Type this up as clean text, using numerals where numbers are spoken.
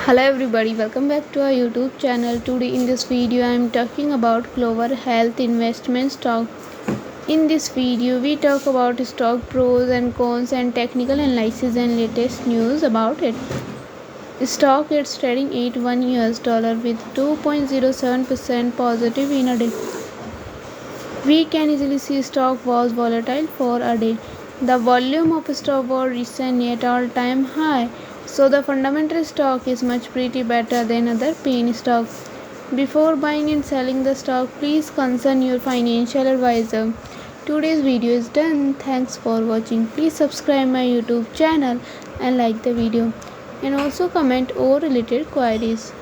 Hello everybody, welcome back to our YouTube channel. Today in this video I am talking about Clover Health Investment Stock. In this video we talk about stock pros and cons and technical analysis and latest news about it. Stock is trading at $1 with 2.07% positive in a day. We can easily see stock was volatile for a day. The volume of stock was recently at all-time high, so the fundamental stock is much pretty better than other penny stocks. Before buying and selling the stock, please consult your financial advisor. Today's video is done. Thanks for watching. Please subscribe my YouTube channel and like the video, and also comment or related queries.